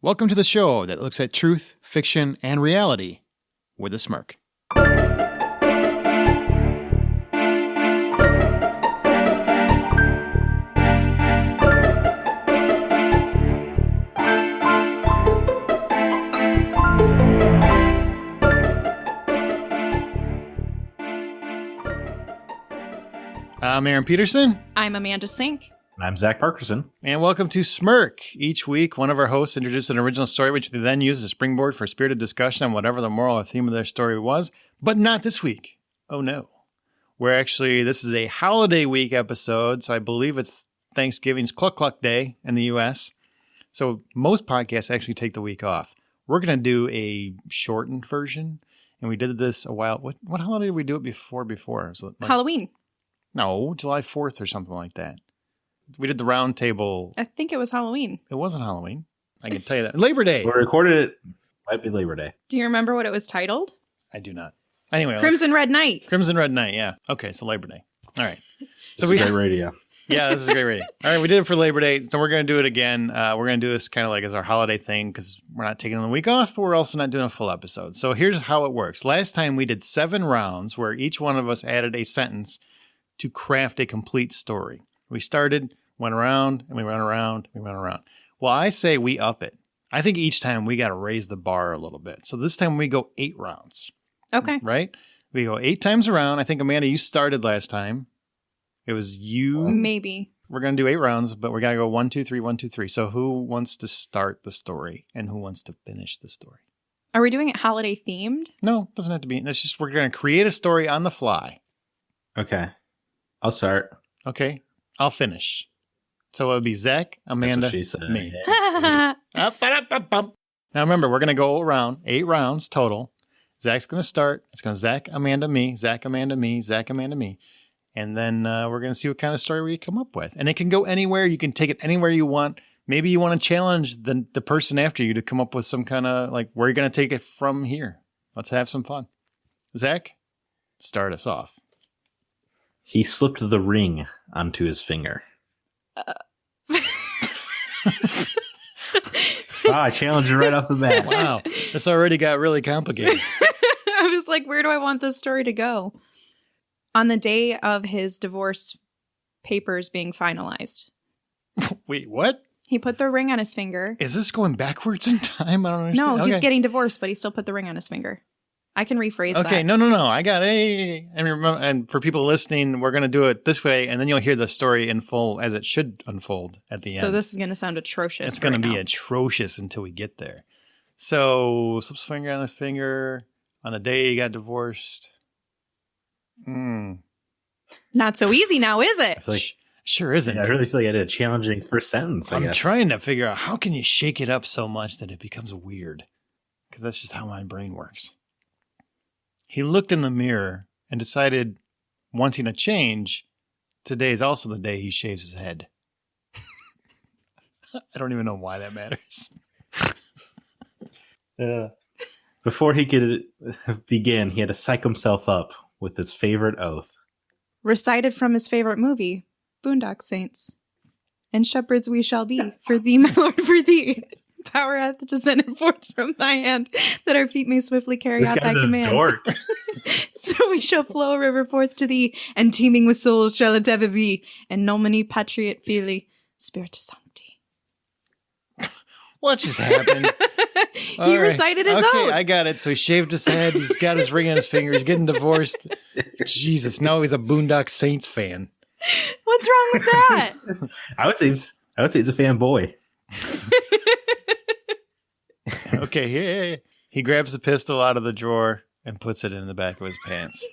Welcome to the show that looks at truth, fiction, and reality with a smirk. I'm Aaron Peterson. I'm Amanda Sink. I'm Zach Parkerson. And welcome to Smirk. Each week, one of our hosts introduces an original story, which they then use as a springboard for spirited discussion on whatever the moral or theme of their story was. But not this week. Oh, no. This is a holiday week episode, so I believe it's Thanksgiving's Cluck Cluck Day in the U.S. So most podcasts actually take the week off. We're going to do a shortened version, and we did this a while. What holiday did we do it before? Was it Halloween. No, July 4th or something like that. We did the round table. I think it was Halloween. It wasn't Halloween. I can tell you that. Labor Day. We recorded it. Might be Labor Day. Do you remember what it was titled? I do not. Anyway. Crimson Red Night. Crimson Red Night, yeah. Okay, so Labor Day. All right. So we great radio. Yeah, this is great radio. All right, we did it for Labor Day, so we're going to do it again. We're going to do this kind of like as our holiday thing because we're not taking the week off, but we're also not doing a full episode. So here's how it works. Last time we did 7 rounds where each one of us added a sentence to craft a complete story. We started, went around, and we went around, and we went around. Well, I say we up it. I think each time we got to raise the bar a little bit. So this time we go 8 rounds. Okay. Right? We go 8 times around. I think, Amanda, you started last time. It was you. Maybe. We're going to do 8 rounds, but we're going to go 1, 2, 3, 1, 2, 3. So who wants to start the story and who wants to finish the story? Are we doing it holiday themed? No, it doesn't have to be. It's just we're going to create a story on the fly. Okay. I'll start. Okay. I'll finish. So it would be Zach, Amanda, me. Now remember, we're going to go around 8 rounds total. Zach's going to start. It's going to Zach, Amanda, me, Zach, Amanda, me, Zach, Amanda, me. And then we're going to see what kind of story we come up with. And it can go anywhere. You can take it anywhere you want. Maybe you want to challenge the person after you to come up with some kind of, like, where are you going to take it from here? Let's have some fun. Zach, start us off. He slipped the ring onto his finger. Wow, I challenged you right off the bat. Wow, this already got really complicated. I was like, where do I want this story to go? On the day of his divorce papers being finalized. Wait, what? He put the ring on his finger. Is this going backwards in time? I don't understand. No, he's getting divorced, but he still put the ring on his finger. I can rephrase that. Okay, no. I got it. And remember, and for people listening, we're going to do it this way, and then you'll hear the story in full as it should unfold at the end. So this is going to sound atrocious. It's going to be atrocious until we get there. So, slips finger on the finger on the day he got divorced. Not so easy now, is it? Sure isn't. Yeah, I really feel like I did a challenging first sentence, I guess. I'm trying to figure out how can you shake it up so much that it becomes weird? Because that's just how my brain works. He looked in the mirror and decided, wanting a change, today is also the day he shaves his head. I don't even know why that matters. Before he could begin, he had to psych himself up with his favorite oath. Recited from his favorite movie, Boondock Saints. And shepherds we shall be, for thee, my lord, for thee. Power hath descended forth from thy hand, that our feet may swiftly carry out thy command. Dork. So we shall flow a river forth to thee, and teeming with souls shall it ever be, and nomini patriot fili, spiritus sancti. What just happened? He recited his oath. I got it. So he shaved his head. He's got his ring on his finger. He's getting divorced. Jesus, now he's a Boondock Saints fan. What's wrong with that? I would say he's a fanboy. Okay, he grabs the pistol out of the drawer and puts it in the back of his pants.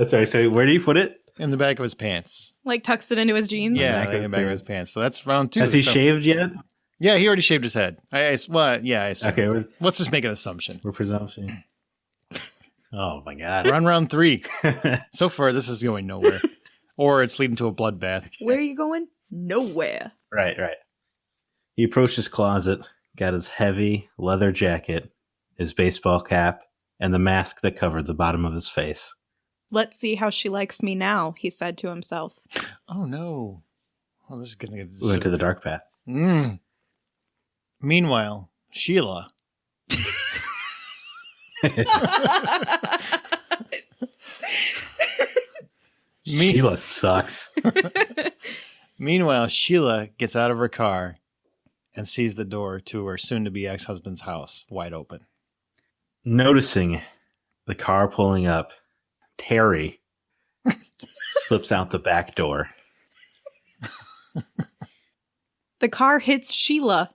Sorry, so where do you put it? In the back of his pants. Like tucks it into his jeans? Yeah, in the back of his pants. So that's round 2. Has he shaved yet? Yeah, he already shaved his head. I assume. Okay. Let's just make an assumption. We're presuming. Oh, my God. We're on round 3. So far, this is going nowhere. Or it's leading to a bloodbath. Where are you going? Nowhere. Right. He approached his closet, got his heavy leather jacket, his baseball cap, and the mask that covered the bottom of his face. Let's see how she likes me now, he said to himself. Oh, no. Well, this is going to get We went to the dark path. Meanwhile, Sheila. Sheila sucks. Meanwhile, Sheila gets out of her car and sees the door to her soon-to-be ex-husband's house wide open. Noticing the car pulling up, Terry slips out the back door. The car hits Sheila,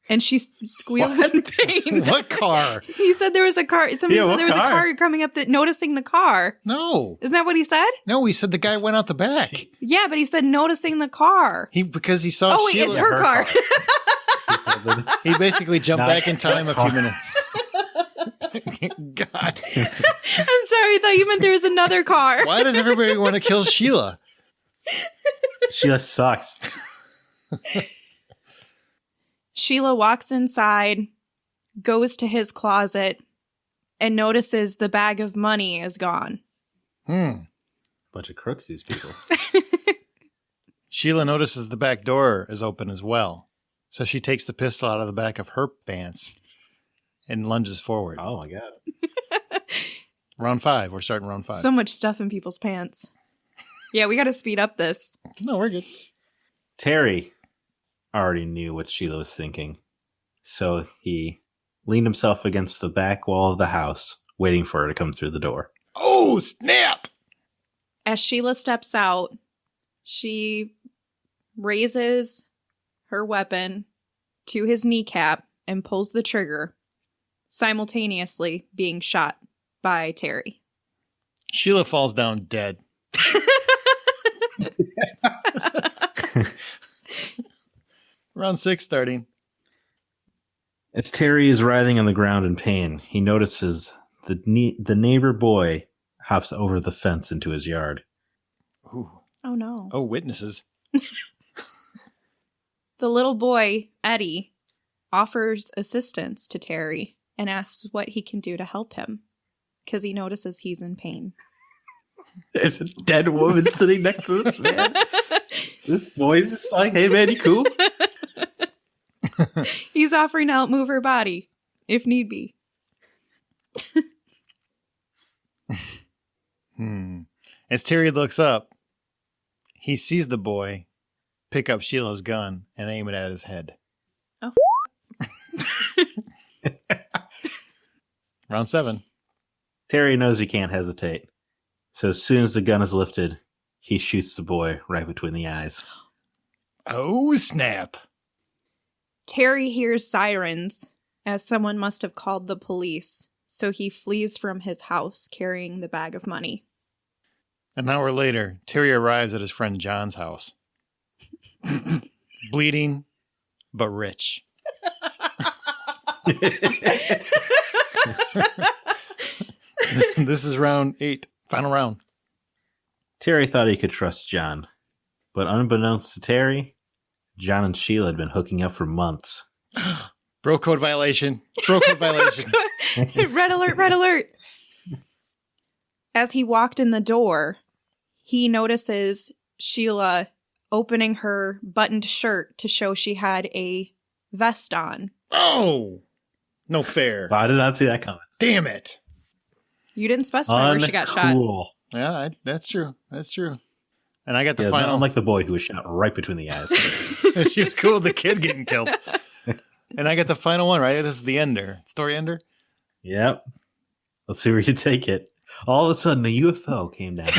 and she squeals in pain. What car? He said there was a car. Somebody said there was a car coming up, noticing the car. No. Isn't that what he said? No, he said the guy went out the back. Yeah, but he said noticing the car. Because he saw Oh, wait, Sheila. it's her car. He basically jumped back in time a few minutes. God. I'm sorry, I thought you meant there was another car. Why does everybody want to kill Sheila? Sheila sucks. Sheila walks inside, goes to his closet, and notices the bag of money is gone. Bunch of crooks, these people. Sheila notices the back door is open as well. So she takes the pistol out of the back of her pants and lunges forward. Oh, my God. Round 5. We're starting round 5. So much stuff in people's pants. Yeah, we got to speed up this. No, we're good. Terry already knew what Sheila was thinking, so he leaned himself against the back wall of the house, waiting for her to come through the door. Oh, snap! As Sheila steps out, she raises her weapon to his kneecap and pulls the trigger, simultaneously being shot by Terry. Sheila falls down dead. Round 6 starting. As Terry is writhing on the ground in pain, he notices the neighbor boy hops over the fence into his yard. Ooh. Oh, no. Oh, witnesses. The little boy, Eddie, offers assistance to Terry and asks what he can do to help him because he notices he's in pain. There's a dead woman sitting next to this man. This boy's just like, hey, man, you cool? He's offering to help move her body, if need be. As Terry looks up, he sees the boy pick up Sheila's gun and aim it at his head. Oh, Round 7. Terry knows he can't hesitate. So as soon as the gun is lifted, he shoots the boy right between the eyes. Oh, snap. Terry hears sirens, as someone must have called the police, so he flees from his house carrying the bag of money. An hour later, Terry arrives at his friend John's house. Bleeding, but rich. This is round 8. Final round. Terry thought he could trust John. But unbeknownst to Terry, John and Sheila had been hooking up for months. Bro code violation. Bro code violation. Red alert, red alert. As he walked in the door, he notices Sheila opening her buttoned shirt to show she had a vest on. Oh, no fair. I did not see that coming. Damn it. You didn't specify where she got shot. Yeah, that's true. That's true. And I got the final. Unlike the boy who was shot right between the eyes. She was cool with the kid getting killed. And I got the final one, right? This is the ender. Story ender? Yep. Let's see where you take it. All of a sudden, a UFO came down.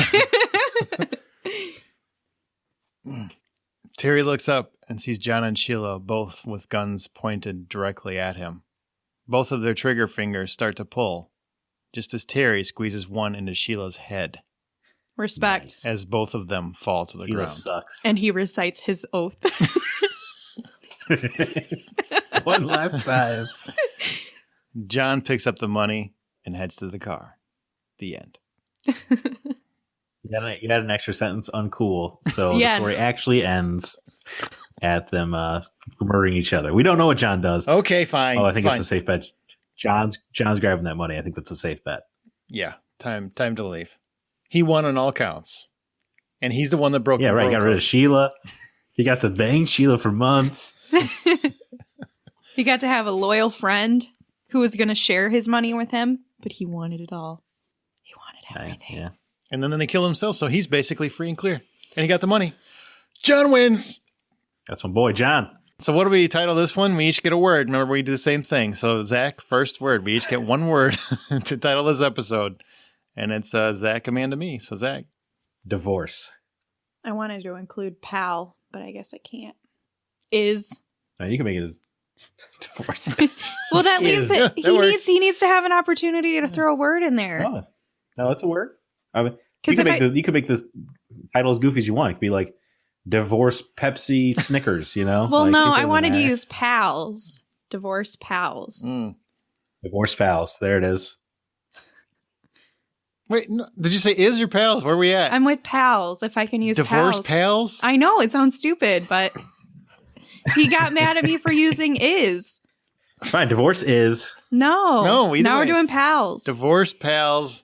Terry looks up and sees John and Sheila both with guns pointed directly at him. Both of their trigger fingers start to pull, just as Terry squeezes one into Sheila's head. Respect. Nice. As both of them fall to the Sheila ground. sucks. And he recites his oath. 1 lap 5. John picks up the money and heads to the car. The end. You had an extra sentence, uncool. So Yeah. the story actually ends at them murdering each other. We don't know what John does. Okay, fine. Oh, I think fine. it's a safe bet. John's grabbing that money. I think that's a safe bet. Yeah, time to leave. He won on all counts. And he's the one that broke the Yeah, right. bro Got rid code. of Sheila. He got to bang Sheila for months. He got to have a loyal friend who was going to share his money with him, but he wanted it all. He wanted everything. Yeah. And then they kill himself, so he's basically free and clear. And he got the money. John wins. That's my boy, John. So what do we title this one? We each get a word. Remember, we do the same thing. So Zach, first word. We each get one word to title this episode. And it's Zach, Amanda, me. So Zach. Divorce. I wanted to include pal, but I guess I can't. Is. No, you can make it as divorce. Well, that leaves it. Yeah, He needs to have an opportunity to throw a word in there. Oh, no, that's a word. I mean, you can make this title as goofy as you want. It could be like Divorce Pepsi Snickers, you know? Well, like, no, I wanted to use pals. Divorce pals. Divorce pals. There it is. Wait, no, did you say is or pals? Where are we at? I'm with pals, if I can use Divorce pals. I know, it sounds stupid, but he got mad at me for using is. Fine, divorce is. No, now way. we're doing pals. Divorce pals.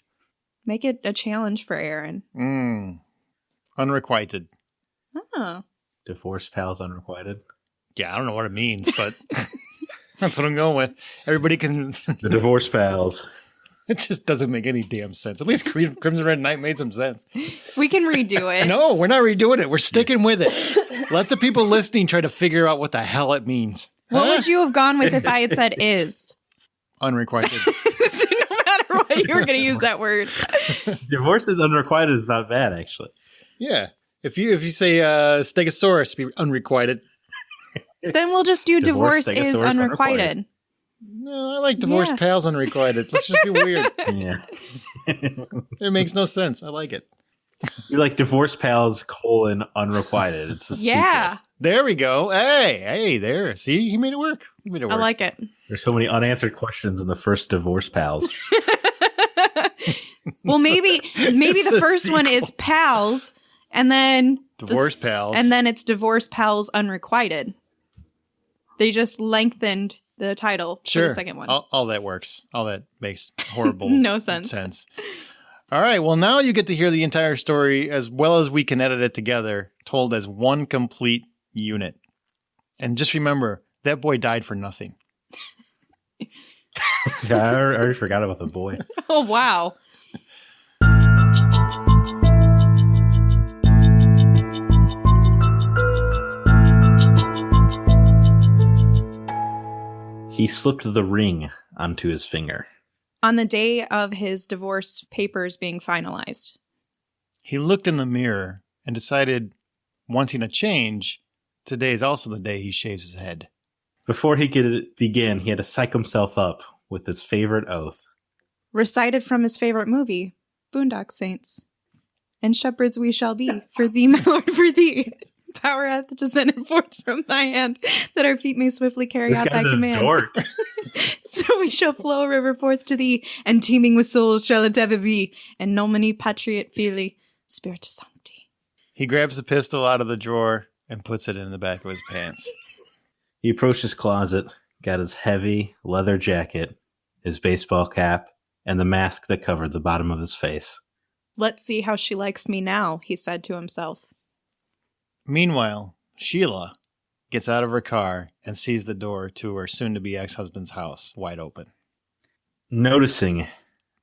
Make it a challenge for Aaron. Unrequited. Oh. Divorce pals unrequited. Yeah, I don't know what it means, but that's what I'm going with. Everybody can... The divorce pals. It just doesn't make any damn sense. At least Crimson Red Knight made some sense. We can redo it. No, we're not redoing it. We're sticking with it. Let the people listening try to figure out what the hell it means. What would you have gone with if I had said is? Unrequited. So no matter what, you were going to use that word. Divorce is unrequited is not bad, actually. Yeah. If you say Stegosaurus, be unrequited. Then we'll just do divorce is unrequited. No, I like divorce pals unrequited. Let's just be weird. Yeah. It makes no sense. I like it. You're like divorce pals : unrequited. It's a yeah. secret. There we go. Hey, there. See, he made it work. I like it. There's so many unanswered questions in the first divorce pals. Well, maybe the first one is pals, and then divorce pals, and then it's divorce pals unrequited. They just lengthened the title for the second one. All that works. All that makes horrible no sense. All right. Well, now you get to hear the entire story as well as we can edit it together, told as one complete unit. And just remember, that boy died for nothing. Yeah, I already forgot about the boy. Oh, wow. He slipped the ring onto his finger. On the day of his divorce papers being finalized. He looked in the mirror and decided, wanting a change, today is also the day he shaves his head. Before he could begin, he had to psych himself up with his favorite oath. Recited from his favorite movie, Boondock Saints. And shepherds we shall be, for thee, my lord, for thee. Power hath descended forth from thy hand, that our feet may swiftly carry out thy command. Dork. So we shall flow a river forth to thee, and teeming with souls shall it ever be, and nomini patriot fili, spiritus sancti. He grabs the pistol out of the drawer and puts it in the back of his pants. He approached his closet, got his heavy leather jacket, his baseball cap, and the mask that covered the bottom of his face. Let's see how she likes me now, he said to himself. Meanwhile, Sheila gets out of her car and sees the door to her soon-to-be ex-husband's house wide open. Noticing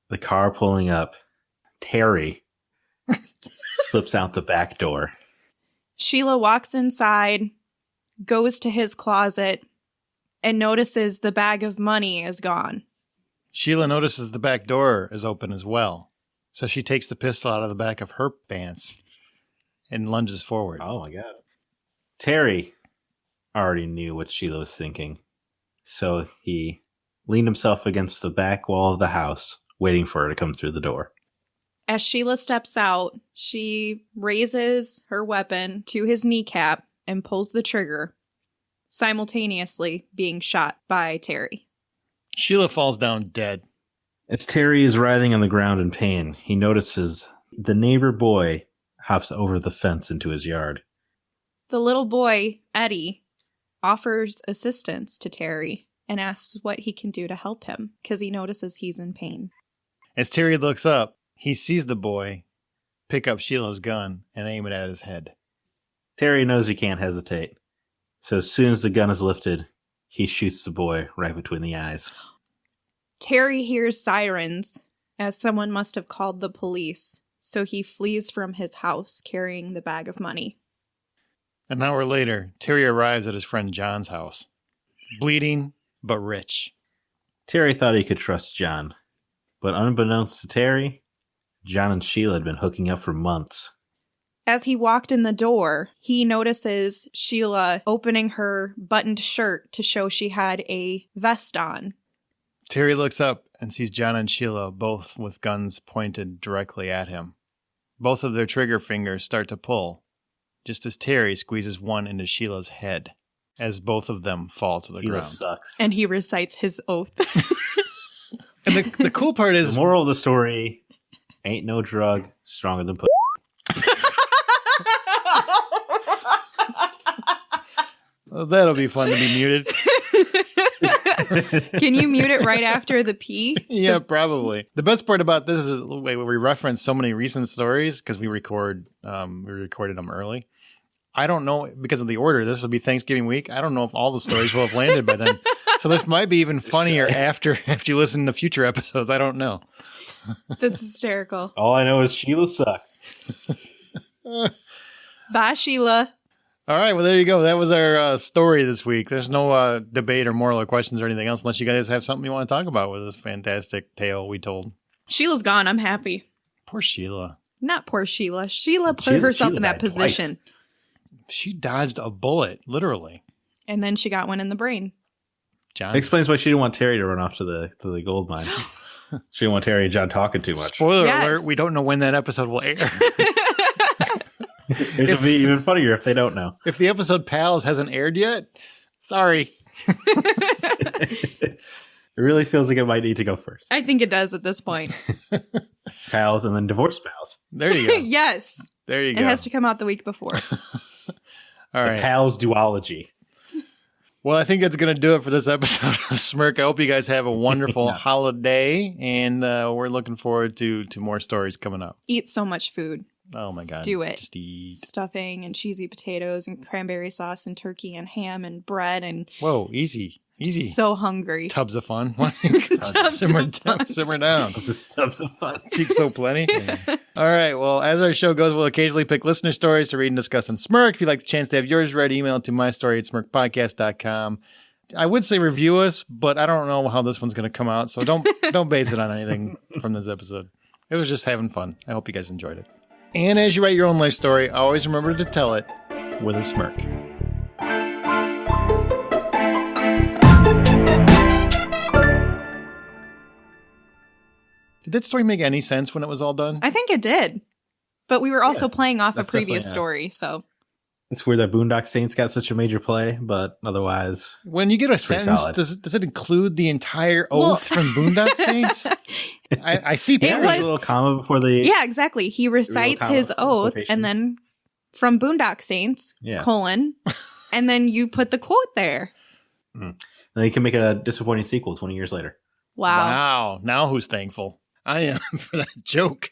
the car pulling up, Terry slips out the back door. Sheila walks inside, goes to his closet, and notices the bag of money is gone. Sheila notices the back door is open as well, so she takes the pistol out of the back of her pants and lunges forward. Oh my God. Terry already knew what Sheila was thinking, so he leaned himself against the back wall of the house, waiting for her to come through the door. As Sheila steps out, she raises her weapon to his kneecap and pulls the trigger, simultaneously being shot by Terry. Sheila falls down dead. As Terry is writhing on the ground in pain, he notices the neighbor boy hops over the fence into his yard. The little boy, Eddie, offers assistance to Terry and asks what he can do to help him because he notices he's in pain. As Terry looks up, he sees the boy pick up Sheila's gun and aim it at his head. Terry knows he can't hesitate. So as soon as the gun is lifted, he shoots the boy right between the eyes. Terry hears sirens, as someone must have called the police, so he flees from his house carrying the bag of money. An hour later, Terry arrives at his friend John's house. Bleeding, but rich. Terry thought he could trust John. But unbeknownst to Terry, John and Sheila had been hooking up for months. As he walked in the door, he notices Sheila opening her buttoned shirt to show she had a vest on. Terry looks up and sees John and Sheila both with guns pointed directly at him. Both of their trigger fingers start to pull, just as Terry squeezes one into Sheila's head, as both of them fall to the Sheila ground. Sucks. And he recites his oath. And the cool part is... The moral of the story, ain't no drug stronger than pussy. Well, that'll be fun to be muted. Can you mute it right after the P? Yeah, probably. The best part about this is the way we reference so many recent stories because we recorded them early. I don't know, because of the order, this will be Thanksgiving week. I don't know if all the stories will have landed by then. So this might be even funnier after you listen to future episodes. I don't know. That's hysterical. All I know is Sheila sucks. Bye, Sheila. All right, well, there you go. That was our story this week. There's no debate or moral or questions or anything else unless you guys have something you want to talk about with this fantastic tale we told. Sheila's gone. I'm happy. Poor Sheila. Not poor Sheila. Sheila put herself in that position. Twice. She dodged a bullet, literally. And then she got one in the brain. John That explains why she didn't want Terry to run off to the gold mine. She didn't want Terry and John talking too much. Spoiler alert, we don't know when that episode will air. It would be even funnier if they don't know. If the episode Pals hasn't aired yet, sorry. It really feels like it might need to go first. I think it does at this point. Pals and then divorce pals. There you go. Yes. There you go. It has to come out the week before. All right. The Pals duology. Well, I think that's going to do it for this episode of Smirk. I hope you guys have a wonderful holiday, and we're looking forward to more stories coming up. Eat so much food. Oh, my God. Do it. Just eat. Stuffing and cheesy potatoes and cranberry sauce and turkey and ham and bread and... Whoa, easy. Easy. So hungry. Tubs of fun. Tubs simmer of fun. Simmer down. Tubs of fun. Cheeks so plenty. All right. Well, as our show goes, we'll occasionally pick listener stories to read and discuss on Smirk. If you'd like the chance to have yours read, email it to mystory@smirkpodcast.com. I would say review us, but I don't know how this one's going to come out, so don't base it on anything from this episode. It was just having fun. I hope you guys enjoyed it. And as you write your own life story, always remember to tell it with a smirk. Did that story make any sense when it was all done? I think it did. But we were also playing off a that's previous definitely- story, so... It's weird that Boondock Saints got such a major play, but otherwise... When you get a sentence, solid. does it include the entire oath from Boondock Saints? I see It that. was- a little comma before the... Yeah, exactly. He recites his oath, and then from Boondock Saints, colon, and then you put the quote there. And then you can make a disappointing sequel 20 years later. Wow. Now who's thankful? I am for that joke.